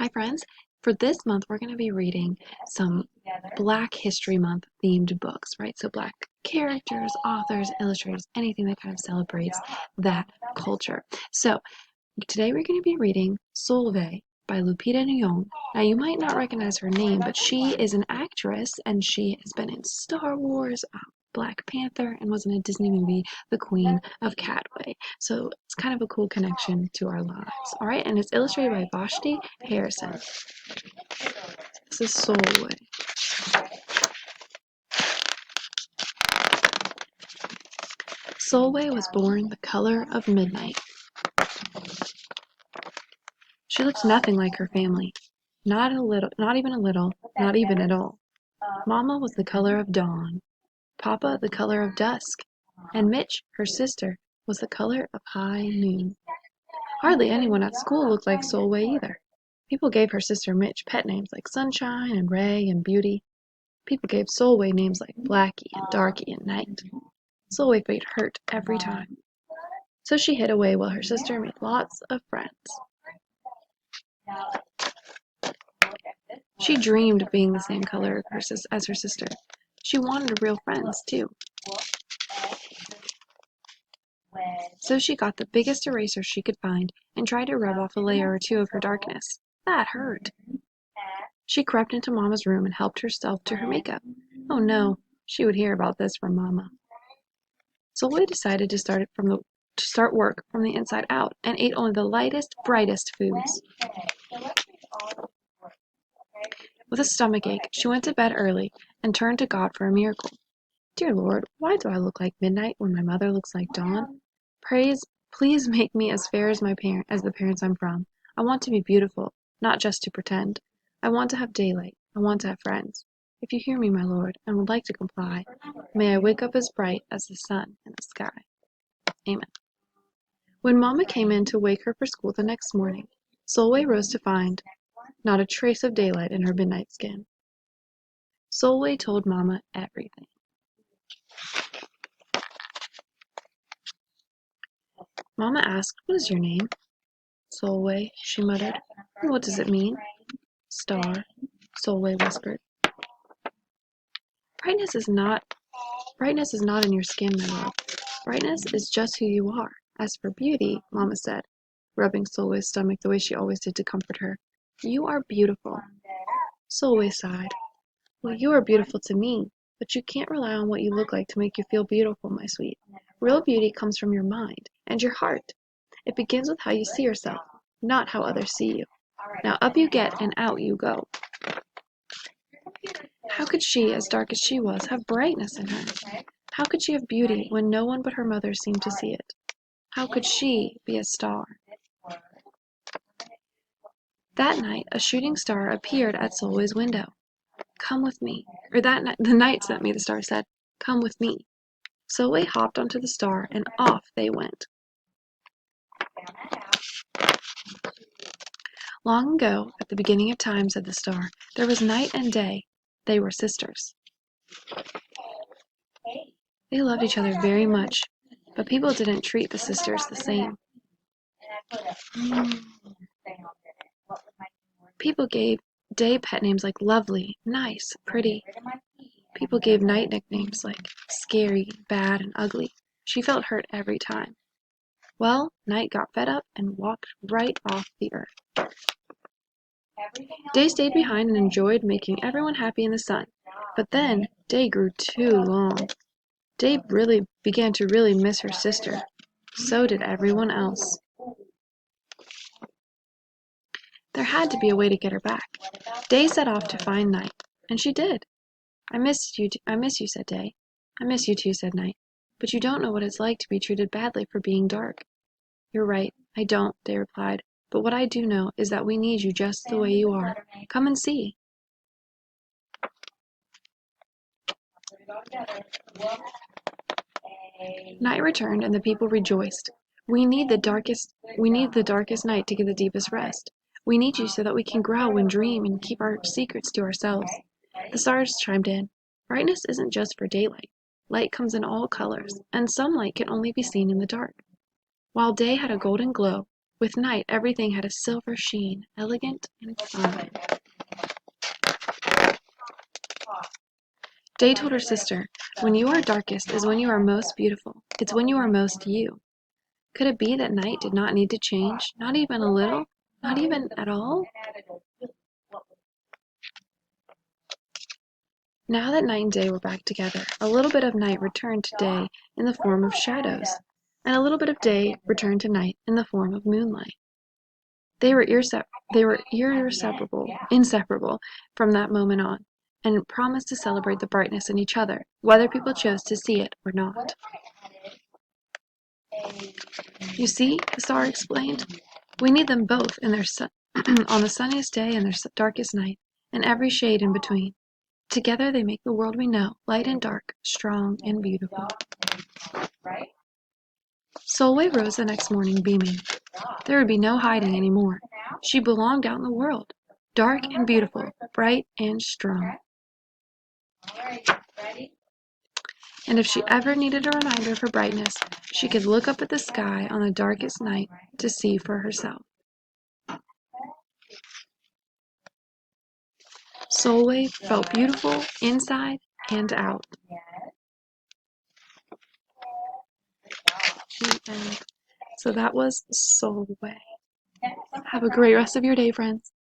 Hi, friends. For this month, we're going to be reading some Black History Month themed books, right? So, Black characters, authors, illustrators, anything that kind of celebrates that culture. So, today we're going to be reading Sulwe by Lupita Nyong. Now, you might not recognize her name, but she is an actress and she has been in Star Wars, Black Panther, and was in a Disney movie, The Queen of Catway. So it's kind of a cool connection to our lives. All right, and it's illustrated by Vashti Harrison. This is Sulwe. Sulwe was born the color of midnight. She looked nothing like her family. Not a little, not even a little, not even at all. Mama was the color of dawn, Papa the color of dusk, and Mitch, her sister, was the color of high noon. Hardly anyone at school looked like Sulwe either. People gave her sister Mitch pet names like Sunshine and Ray and Beauty. People gave Sulwe names like Blackie and Darky and Night. Sulwe felt hurt every time. So she hid away while her sister made lots of friends. She dreamed of being the same color as her sister. She wanted real friends, too. So she got the biggest eraser she could find and tried to rub off a layer or two of her darkness. That hurt. She crept into Mama's room and helped herself to her makeup. Oh no, she would hear about this from Mama. Sulwe decided to start work from the inside out and ate only the lightest, brightest foods. With a stomachache, she went to bed early and turned to God for a miracle. Dear Lord, why do I look like midnight when my mother looks like dawn? Please make me as fair as the parents I'm from. I want to be beautiful, not just to pretend. I want to have daylight. I want to have friends. If you hear me, my Lord, and would like to comply, may I wake up as bright as the sun in the sky. Amen. When Mama came in to wake her for school the next morning, Sulwe rose to find not a trace of daylight in her midnight skin. Sulwe told Mama everything. Mama asked, "What is your name?" "Sulwe," she muttered. "And what does it mean?" "Star," Sulwe whispered. Brightness is not in your skin, my love. Brightness is just who you are. As for beauty, Mama said, rubbing Sulwe's stomach the way she always did to comfort her, you are beautiful. Sulwe sighed. Well, you are beautiful to me, but you can't rely on what you look like to make you feel beautiful, my sweet. Real beauty comes from your mind and your heart. It begins with how you see yourself, not how others see you. Now up you get and out you go. How could she, as dark as she was, have brightness in her? How could she have beauty when no one but her mother seemed to see it? How could she be a star? That night a shooting star appeared at Sulwe's window. Come with me. Or that night, the night sent me, the star said. Come with me. Sulwe hopped onto the star and off they went. Long ago, at the beginning of time, said the star, there was night and day. They were sisters. They loved each other very much, but people didn't treat the sisters the same. People gave Day pet names like lovely, nice, pretty. People gave Night nicknames like scary, bad, and ugly. She felt hurt every time. Well, Night got fed up and walked right off the earth. Day stayed behind and enjoyed making everyone happy in the sun. But then, Day grew too long. Day began to really miss her sister. So did everyone else. There had to be a way to get her back. Day set off to find Night, and she did. I miss you, said Day. I miss you too, said Night. But you don't know what it's like to be treated badly for being dark. You're right, I don't, Day replied. But what I do know is that we need you just the way you are. Come and see. Night returned and the people rejoiced. We need the darkest night to get the deepest rest. We need you so that we can grow and dream and keep our secrets to ourselves. The stars chimed in. Brightness isn't just for daylight. Light comes in all colors, and some light can only be seen in the dark. While Day had a golden glow, With night, everything had a silver sheen, elegant and fine. Day told her sister, "When you are darkest is when you are most beautiful. It's when you are most you." Could it be that night did not need to change? Not even a little? Not even at all? Now that night and day were back together, a little bit of night returned to day in the form of shadows, and a little bit of day returned to night in the form of moonlight. They were inseparable from that moment on, and promised to celebrate the brightness in each other, whether people chose to see it or not. "You see," the star explained, "we need them both in their on the sunniest day and their darkest night, and every shade in between. Together they make the world we know, light and dark, strong and beautiful." Sulwe rose the next morning beaming. There would be no hiding any more. She belonged out in the world, dark and beautiful, bright and strong. And if she ever needed a reminder of her brightness, she could look up at the sky on the darkest night to see for herself. Sulwe felt beautiful inside and out. And so that was Sulwe. Have a great rest of your day, friends.